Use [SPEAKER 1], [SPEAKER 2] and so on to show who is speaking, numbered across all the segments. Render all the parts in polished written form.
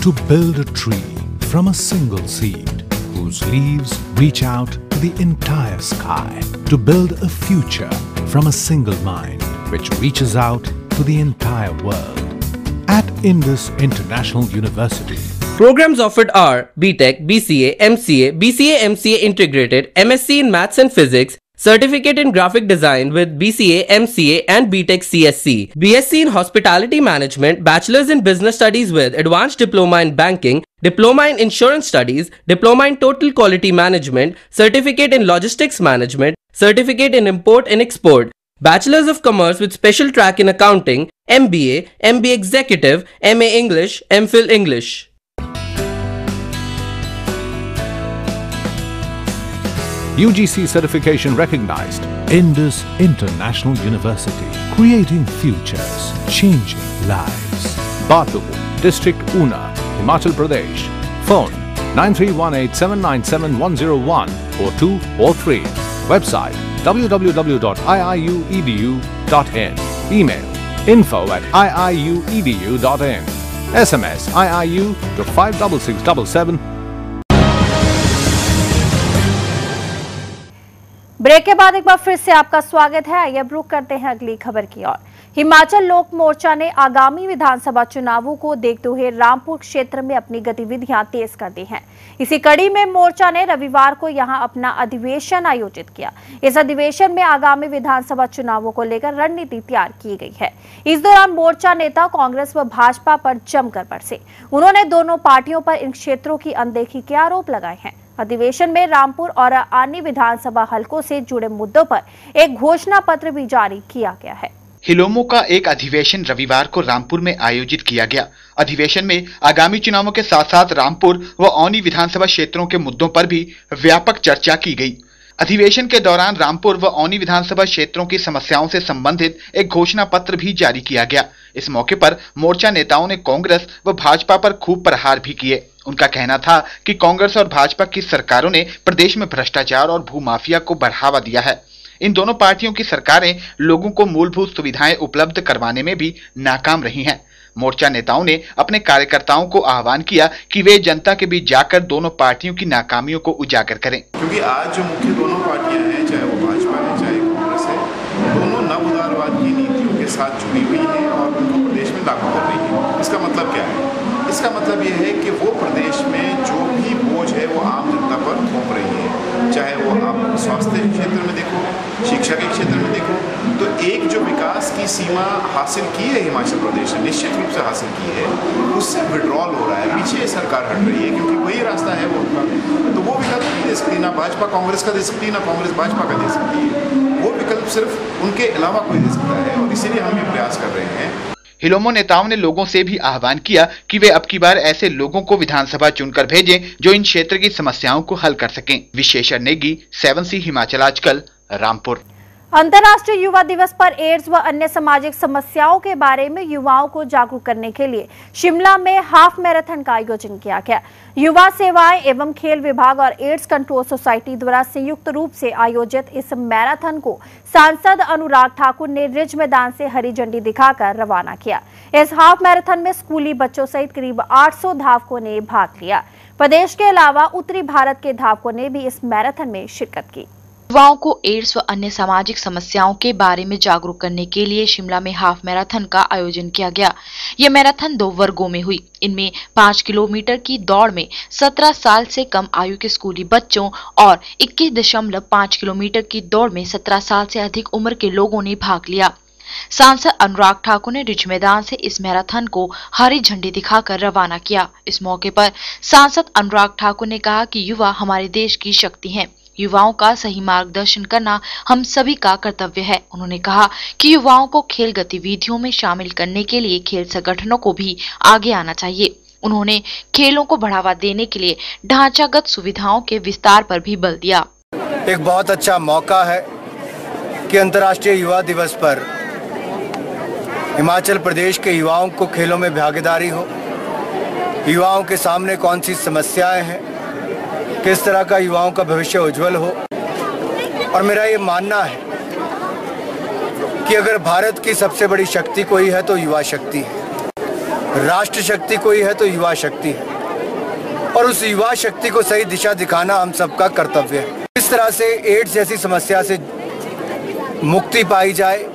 [SPEAKER 1] to build a tree from a single seed, whose leaves reach out to the entire sky. To build a future from a single mind, which reaches out to the entire world. At Indus International University,
[SPEAKER 2] programs offered are BTech, BCA, MCA, BCA MCA Integrated, MSc in Maths and Physics, Certificate in Graphic Design with BCA, MCA and BTech CSC, BSc in Hospitality Management, Bachelor's in Business Studies with Advanced Diploma in Banking, Diploma in Insurance Studies, Diploma in Total Quality Management, Certificate in Logistics Management, Certificate in Import and Export, Bachelor's of Commerce with Special Track in Accounting, MBA, MBA Executive, MA English, MPhil English.
[SPEAKER 1] UGC certification recognized. Indus International University, creating futures, changing lives. Batu, District Una, Himachal Pradesh. Phone 9318797101 or 2 or 3. Website www.iiuedu.in. Email info@iiuedu.in. SMS IIU to 56677.
[SPEAKER 3] Break के बाद एक बार फिर से आपका स्वागत है। आइए रुक करते हैं अगली खबर की ओर। हिमाचल लोक मोर्चा ने आगामी विधानसभा चुनावों को देखते हुए रामपुर क्षेत्र में अपनी गतिविधियां तेज कर दी हैं। इसी कड़ी में मोर्चा ने रविवार को यहां अपना अधिवेशन आयोजित किया। इस अधिवेशन में आगामी विधानसभा चुनावों को लेकर रणनीति तैयार की गई है। इस दौरान मोर्चा नेता कांग्रेस व भाजपा पर जमकर बरसे। उन्होंने दोनों पार्टियों पर इन क्षेत्रों की अनदेखी के आरोप लगाए हैं। अधिवेशन में रामपुर और आनी विधानसभा हलकों से जुड़े मुद्दों पर एक घोषणा पत्र भी जारी किया गया है।
[SPEAKER 4] हिलोमो का एक अधिवेशन रविवार को रामपुर में आयोजित किया गया। अधिवेशन में आगामी चुनावों के साथ साथ रामपुर व औनी विधानसभा क्षेत्रों के मुद्दों पर भी व्यापक चर्चा की गई। अधिवेशन के दौरान रामपुर व औनी विधानसभा क्षेत्रों की समस्याओं से संबंधित एक घोषणा पत्र भी जारी किया गया। इस मौके पर मोर्चा नेताओं ने कांग्रेस व भाजपा पर खूब प्रहार भी किए। उनका कहना था कि कांग्रेस और भाजपा की सरकारों ने प्रदेश में भ्रष्टाचार और भूमाफिया को बढ़ावा दिया है। इन दोनों पार्टियों की सरकारें लोगों को मूलभूत सुविधाएं उपलब्ध करवाने में भी नाकाम रही हैं। मोर्चा नेताओं ने अपने कार्यकर्ताओं को आह्वान किया कि वे जनता के बीच जाकर दोनों पार्टियों की नाकामियों को उजागर करें।
[SPEAKER 5] क्योंकि आज जो मुख्य दोनों पार्टियां हैं, चाहे वो भाजपा है चाहे कांग्रेस है, दोनों नव उदारवाद की नीतियों के साथ जुड़ी हुई हैं और उनको प्रदेश में लागू कर रही है। इसका मतलब क्या है? इसका मतलब यह है कि वो प्रदेश में जो भी बोझ है वो आम जनता पर थोप रही है। चाहे वो आप स्वास्थ्य के क्षेत्र में देखो, शिक्षा के क्षेत्र में देखो, तो एक जो विकास की सीमा हासिल की है हिमाचल प्रदेश ने, निश्चित रूप से हासिल की है, उससे विड्रॉल हो रहा है। पीछे सरकार हट रही है क्योंकि वही रास्ता है वो उनका। तो वो विकल्प नहीं दे सकती, ना भाजपा कांग्रेस का दे सकती है, ना कांग्रेस भाजपा का दे सकती है। वो विकल्प सिर्फ उनके अलावा कोई दे सकता है और इसीलिए हम ये प्रयास कर रहे हैं।
[SPEAKER 4] हिलोमो नेताओं ने लोगों से भी आह्वान किया कि वे अब की बार ऐसे लोगों को विधानसभा चुनकर भेजें जो इन क्षेत्र की समस्याओं को हल कर सकें। विशेषण नेगी, 7C हिमाचल आजकल, रामपुर।
[SPEAKER 3] अंतर्राष्ट्रीय युवा दिवस पर एड्स व अन्य सामाजिक समस्याओं के बारे में युवाओं को जागरूक करने के लिए शिमला में हाफ मैराथन का आयोजन किया गया। युवा सेवाएं एवं खेल विभाग और एड्स कंट्रोल सोसाइटी द्वारा संयुक्त रूप से आयोजित इस मैराथन को सांसद अनुराग ठाकुर ने रिज मैदान से हरी झंडी दिखाकर रवाना किया। इस हाफ मैराथन में स्कूली बच्चों सहित करीब 800 धावकों ने भाग लिया। प्रदेश के अलावा उत्तरी भारत के धावकों ने भी इस मैराथन में शिरकत की।
[SPEAKER 6] युवाओं को एड्स व अन्य सामाजिक समस्याओं के बारे में जागरूक करने के लिए शिमला में हाफ मैराथन का आयोजन किया गया। यह मैराथन 2 वर्गों में हुई। इनमें 5 किलोमीटर की दौड़ में 17 साल से कम आयु के स्कूली बच्चों और 21.5 किलोमीटर की दौड़ में 17 साल से अधिक उम्र के लोगों ने भाग लिया। सांसद अनुराग ठाकुर ने रिज मैदान से इस मैराथन को हरी झंडी दिखाकर रवाना किया। इस मौके पर सांसद अनुराग ठाकुर ने कहा कि युवा हमारे देश की शक्ति हैं। युवाओं का सही मार्गदर्शन करना हम सभी का कर्तव्य है। उन्होंने कहा कि युवाओं को खेल गतिविधियों में शामिल करने के लिए खेल संगठनों को भी आगे आना चाहिए। उन्होंने खेलों को बढ़ावा देने के लिए ढांचागत सुविधाओं के विस्तार पर भी बल दिया।
[SPEAKER 7] एक बहुत अच्छा मौका है कि अंतर्राष्ट्रीय युवा दिवस पर हिमाचल प्रदेश के युवाओं को खेलों में भागीदारी हो। युवाओं के सामने कौन सी समस्याएं हैं, किस तरह का युवाओं का भविष्य उज्जवल हो। और मेरा ये मानना है कि अगर भारत की सबसे बड़ी शक्ति कोई है तो युवा शक्ति है। राष्ट्र शक्ति कोई है तो युवा शक्ति है, और उस युवा शक्ति को सही दिशा दिखाना हम सबका कर्तव्य है। किस तरह से एड्स जैसी समस्या से मुक्ति पाई जाए,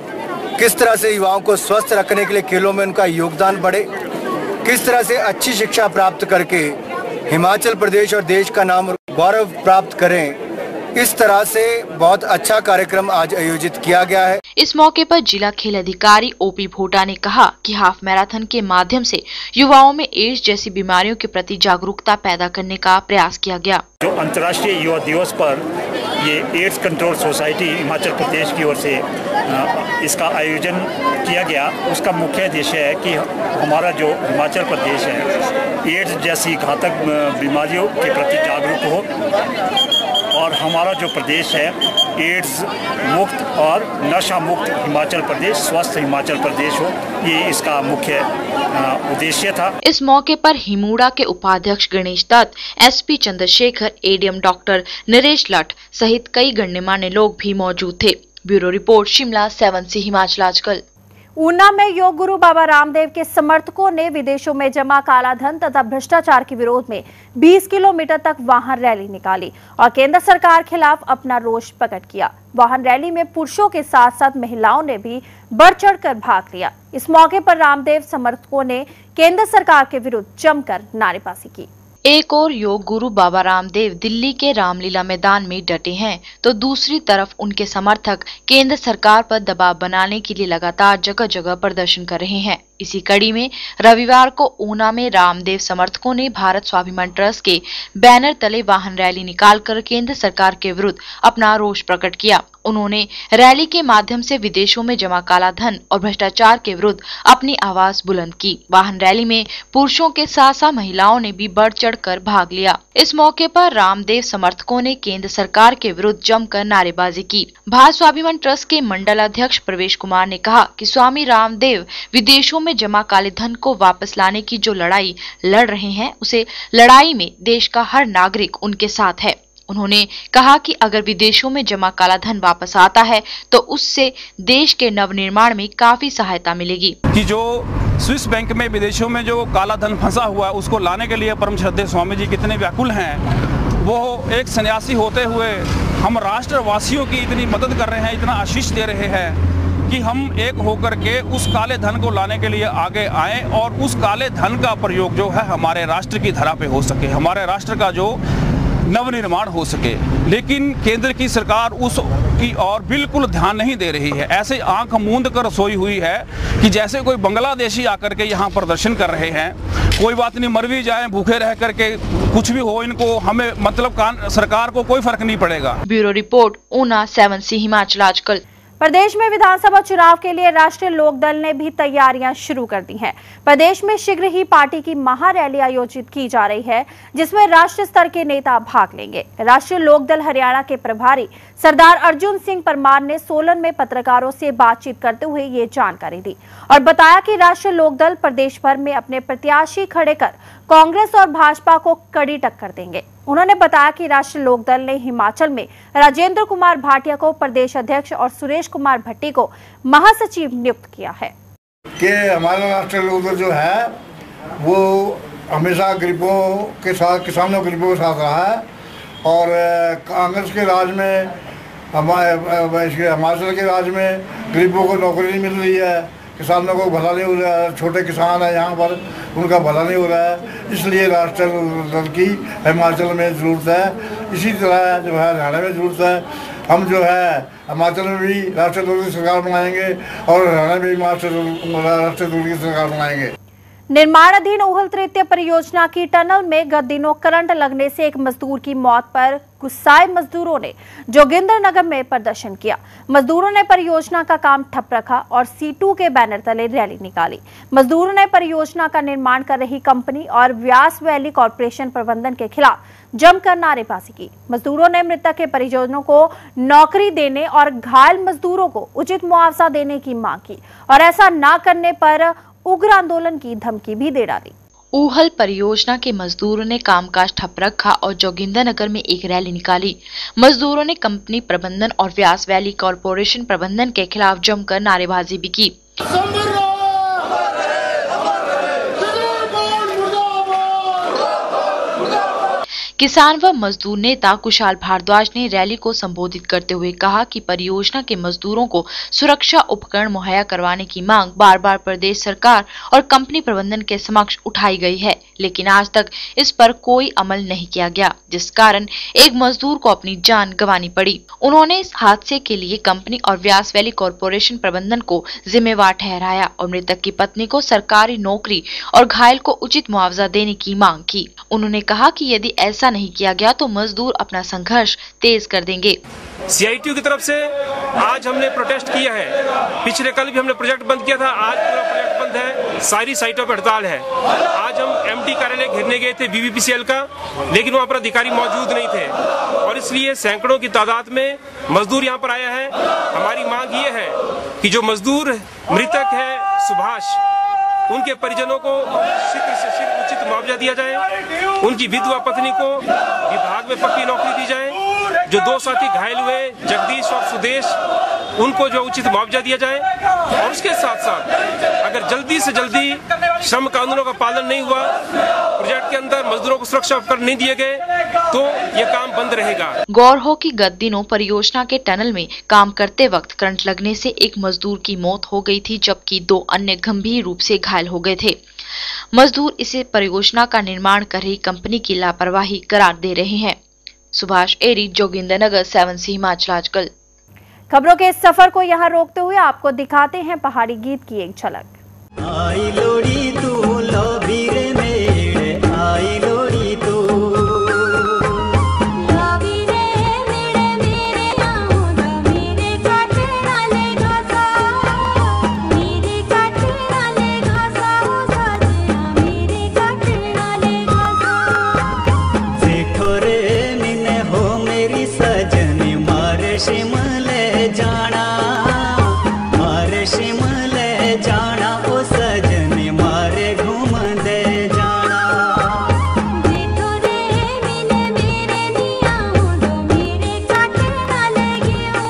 [SPEAKER 7] किस तरह से युवाओं को स्वस्थ रखने के लिए खेलों में उनका योगदान बढ़े, किस तरह से अच्छी शिक्षा प्राप्त करके हिमाचल प्रदेश और देश का नाम गौरव प्राप्त करें, इस तरह से बहुत अच्छा कार्यक्रम आज आयोजित किया गया है।
[SPEAKER 6] इस मौके पर जिला खेल अधिकारी ओपी भोटा ने कहा कि हाफ मैराथन के माध्यम से युवाओं में एड्स जैसी बीमारियों के प्रति जागरूकता पैदा करने का प्रयास किया गया।
[SPEAKER 8] जो अंतर्राष्ट्रीय युवा दिवस पर ये AIDS control society Himachal Pradesh की ओर से इसका आयोजन किया गया, उसका मुख्य उद्देश्य है कि हमारा जो हिमाचल प्रदेश है एड्स जैसी घातक बीमारियों के प्रति जागरूक हो और हमारा जो प्रदेश है एड्स मुक्त और नशा मुक्त हिमाचल प्रदेश, स्वस्थ हिमाचल प्रदेश हो, ये इसका मुख्य उद्देश्य था।
[SPEAKER 6] इस मौके पर हिमुडा के उपाध्यक्ष Ganesh Datt, SP Chandrashekhar, ADM doctor Naresh Lath सहित कई गण्यमान्य लोग भी मौजूद थे। Bureau report, Shimla 7C Himachal आजकल।
[SPEAKER 3] ऊना में योग गुरु बाबा रामदेव के समर्थकों ने विदेशों में जमा कालाधन तथा भ्रष्टाचार के विरोध में 20 किलोमीटर तक वाहन रैली निकाली और केंद्र सरकार खिलाफ अपना रोष प्रकट किया। वाहन रैली में पुरुषों के साथ साथ महिलाओं ने भी बढ़ चढ़कर भाग लिया। इस मौके पर रामदेव समर्थकों ने केंद्र सरकार के विरुद्ध जमकर नारेबाजी की।
[SPEAKER 6] एक और योग गुरु बाबा रामदेव दिल्ली के रामलीला मैदान में डटे हैं, तो दूसरी तरफ उनके समर्थक केंद्र सरकार पर दबाव बनाने के लिए लगातार जगह जगह प्रदर्शन कर रहे हैं। इसी कड़ी में रविवार को ऊना में रामदेव समर्थकों ने भारत स्वाभिमान ट्रस्ट के बैनर तले वाहन रैली निकालकर केंद्र सरकार के विरुद्ध अपना रोष प्रकट किया। उन्होंने रैली के माध्यम से विदेशों में जमा काला धन और भ्रष्टाचार के विरुद्ध अपनी आवाज बुलंद की। वाहन रैली में पुरुषों के साथ साथ महिलाओं ने भी बढ़ चढ़कर भाग लिया। इस मौके पर रामदेव समर्थकों ने केंद्र सरकार के विरुद्ध जमकर नारेबाजी की। भारत स्वाभिमान ट्रस्ट के मंडल अध्यक्ष प्रवेश कुमार ने कहा कि स्वामी रामदेव विदेशों में जमा काले धन को वापस लाने की जो लड़ाई लड़ रहे हैं, उसे लड़ाई में देश का हर नागरिक उनके साथ है। उन्होंने कहा कि अगर विदेशों में जमा काला धन वापस आता है तो उससे देश के नवनिर्माण में काफी सहायता मिलेगी।
[SPEAKER 9] कि जो स्विस बैंक में विदेशों में जो काला धन फंसा हुआ है उसको लाने के लिए परम श्रद्धेय स्वामी जी कितने व्याकुल हैं। वो एक सन्यासी होते हुए हम राष्ट्रवासियों की इतनी मदद कर रहे हैं, इतना आशीष दे रहे हैं कि हम एक होकर के उस काले धन को लाने के लिए आगे आए और उस काले धन का प्रयोग जो है हमारे राष्ट्र की धरा पे हो सके, हमारे राष्ट्र का जो नवनिर्माण हो सके। लेकिन केंद्र की सरकार उस की और बिल्कुल ध्यान नहीं दे रही है। ऐसे आंख मूंद कर सोई हुई है कि जैसे कोई बांग्लादेशी आकर के यहाँ प्रदर्शन कर रहे हैं। कोई बात नहीं, मर भी जाए, भूखे रह करके कुछ भी हो, इनको हमें मतलब सरकार को कोई फर्क नहीं पड़ेगा।
[SPEAKER 6] Bureau report, Una 7C Himachal आजकल।
[SPEAKER 3] प्रदेश में विधानसभा चुनाव के लिए राष्ट्रीय लोकदल ने भी तैयारियां शुरू कर दी हैं। प्रदेश में शीघ्र ही पार्टी की महारैली आयोजित की जा रही है, जिसमें राष्ट्रीय स्तर के नेता भाग लेंगे। राष्ट्रीय लोकदल हरियाणा के प्रभारी सरदार अर्जुन सिंह परमार ने सोलन में पत्रकारों से बातचीत करते हुए ये जानकारी दी और बताया कि राष्ट्रीय लोकदल प्रदेश भर में अपने प्रत्याशी खड़े कर कांग्रेस और भाजपा को कड़ी टक्कर देंगे। उन्होंने बताया कि राष्ट्रीय लोकदल ने हिमाचल में राजेंद्र कुमार भाटिया को प्रदेश अध्यक्ष और सुरेश कुमार भट्टी को महासचिव नियुक्त किया है।
[SPEAKER 10] कि हमारा राष्ट्रीय लोकदल जो है वो हमेशा गरीबों के साथ, किसानों गरीबों के साथ रहा है और कांग्रेस के राज में हिमाचल के राज में गरीबों को नौकरी नहीं मिल रही है, किसानों को भला नहीं हो रहा है, छोटे किसान है यहाँ पर उनका भला नहीं हो रहा है। इसलिए राष्ट्रीय दल की हिमाचल में ज़रूरत है। इसी तरह जो है हरियाणा में ज़रूरत है। हम जो है हिमाचल में भी राष्ट्रीय दल की सरकार बनाएंगे और हरियाणा में भी राष्ट्रीय दल की सरकार बनाएंगे।
[SPEAKER 3] निर्माणाधीन ऊहल तृतीय परियोजना की टनल में गत दिनों करंट लगने से एक मजदूर की मौत पर गुस्साए मजदूरों ने जोगिंद्रनगर में प्रदर्शन किया। मजदूरों ने परियोजना का काम ठप रखा और C2 के बैनर तले रैली निकाली। मजदूरों ने परियोजना का निर्माण कर रही कंपनी और व्यास वैली कॉर्पोरेशन प्रबंधन के खिलाफ जमकर नारेबाजी की। मजदूरों ने मृतक के परिजनों को नौकरी देने और घायल मजदूरों को उचित मुआवजा देने की मांग की और ऐसा न करने पर उग्र आंदोलन की धमकी भी दे डाली।
[SPEAKER 6] ऊहल परियोजना के मजदूरों ने कामकाज ठप रखा और जोगिंद्रनगर में एक रैली निकाली। मजदूरों ने कंपनी प्रबंधन और व्यास वैली कॉर्पोरेशन प्रबंधन के खिलाफ जमकर नारेबाजी भी की। किसान व मजदूर नेता कुशाल भारद्वाज ने रैली को संबोधित करते हुए कहा कि परियोजना के मजदूरों को सुरक्षा उपकरण मुहैया करवाने की मांग बार बार प्रदेश सरकार और कंपनी प्रबंधन के समक्ष उठाई गई है, लेकिन आज तक इस पर कोई अमल नहीं किया गया, जिस कारण एक मजदूर को अपनी जान गंवानी पड़ी। उन्होंने इस हादसे के लिए कंपनी और व्यास वैली कॉरपोरेशन प्रबंधन को जिम्मेवार ठहराया और मृतक की पत्नी को सरकारी नौकरी और घायल को उचित मुआवजा देने की मांग की। उन्होंने कहा कि यदि ऐसा नहीं किया गया तो मजदूर अपना संघर्ष तेज कर देंगे।
[SPEAKER 11] CITU की तरफ से आज हमने प्रोटेस्ट किया है। पिछले कल भी हमने प्रोजेक्ट बंद किया था, आज पूरा प्रोजेक्ट बंद है, सारी साइटों पर हड़ताल है। आज हम MD कार्यालय घेरने गए थे BBPCL का, लेकिन वहाँ पर अधिकारी मौजूद नहीं थे और इसलिए सैकड़ों की तादाद में मजदूर यहाँ पर आया है। हमारी मांग ये है कि जो मजदूर मृतक है सुभाष, उनके परिजनों को शीघ्र से शीघ्र उचित मुआवजा दिया जाए, उनकी विधवा पत्नी को विभाग में पक्की नौकरी दी जाए, जो 2 साथी घायल हुए जगदीश और सुदेश, उनको जो उचित मुआवजा दिया जाए और उसके साथ साथ अगर जल्दी से जल्दी श्रम कानूनों का पालन नहीं हुआ, प्रोजेक्ट के अंदर मजदूरों को सुरक्षा उपकरण नहीं दिए गए तो ये काम बंद रहेगा।
[SPEAKER 6] गौर हो कि गत दिनों परियोजना के टनल में काम करते वक्त करंट लगने से एक मजदूर की मौत हो गई थी, जबकि 2 अन्य गंभीर रूप से घायल हो गए थे। मजदूर इसे परियोजना का निर्माण कर रही कंपनी की लापरवाही करार दे रहे हैं। सुभाष एरी, जोगिंदरनगर, 7C हिमाचल आजकल।
[SPEAKER 3] खबरों के इस सफर को यहाँ रोकते हुए आपको दिखाते हैं पहाड़ी गीत की एक झलक।
[SPEAKER 12] आई लोड़ी तू लोभी रे मेरे, आई लोड़ी तू लोभी रे मेरे, मेरे आऊंगा मेरे काटना ले घासा, मेरे काटना ले घासा हो साजना, मेरे काटना ले घासा। सेठो रे मिने हो मेरी सजनी, मारे शिमले जाना, मारे शिमले जाना ओ सजनी, मारे घूम दे जाना। जेठो रे मिले मेरे निया हो दो, मेरे काटना लगी हो,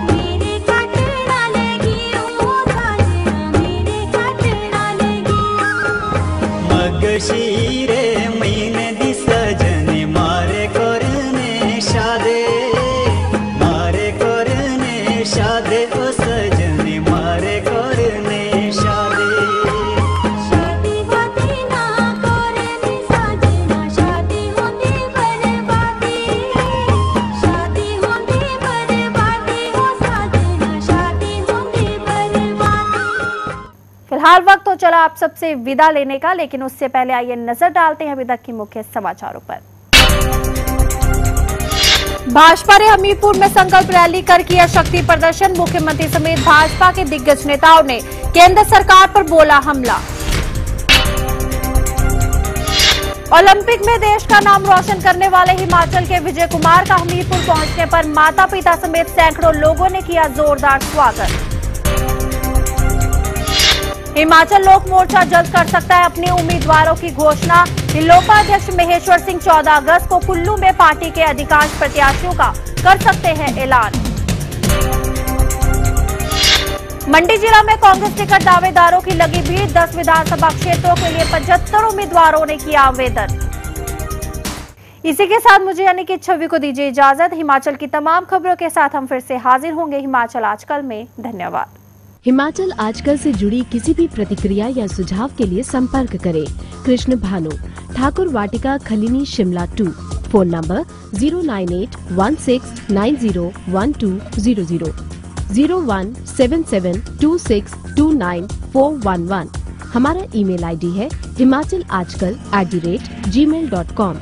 [SPEAKER 12] मेरे काटना लगी हो साजना, मेरे काटना लगी हो। मगशीरे महीने दी सजनी, मारे करने शादे, मारे करने शादे ओ सजनी, मारे करने शादे। शादी होती ना करने सजना, शादी होती बर्बादी, शादी होती बर्बादी हो सजना, शादी होती बर्बादी।
[SPEAKER 3] फिलहाल वक्त तो चला आप सबसे विदा लेने का, लेकिन उससे पहले आइए नजर डालते हैं अभी तक की मुख्य समाचारों पर। भाजपा ने हमीरपुर में संकल्प रैली कर किया शक्ति प्रदर्शन। मुख्यमंत्री समेत भाजपा के दिग्गज नेताओं ने केंद्र सरकार पर बोला हमला। ओलंपिक में देश का नाम रोशन करने वाले हिमाचल के विजय कुमार का हमीरपुर पहुंचने पर माता पिता समेत सैकड़ों लोगों ने किया जोरदार स्वागत। हिमाचल लोक मोर्चा जल्द कर सकता है अपने उम्मीदवारों की घोषणा। लोपा अध्यक्ष महेश्वर सिंह 14 अगस्त को कुल्लू में पार्टी के अधिकांश प्रत्याशियों का कर सकते हैं ऐलान। मंडी जिला में कांग्रेस टिकट दावेदारों की लगी भीड़। 10 विधानसभा क्षेत्रों के लिए 75 उम्मीदवारों ने किया आवेदन। इसी के साथ मुझे यानी कि छवि को दीजिए इजाजत। हिमाचल की तमाम खबरों के साथ हम फिर से हाजिर होंगे हिमाचल आजकल में। धन्यवाद।
[SPEAKER 13] हिमाचल आजकल से जुड़ी किसी भी प्रतिक्रिया या सुझाव के लिए संपर्क करें कृष्ण भानु, ठाकुर वाटिका, खलीनी, शिमला 2। Phone number 09816901200, 017726294111। हमारा ईमेल ID है himachalaajkal@gmail.com।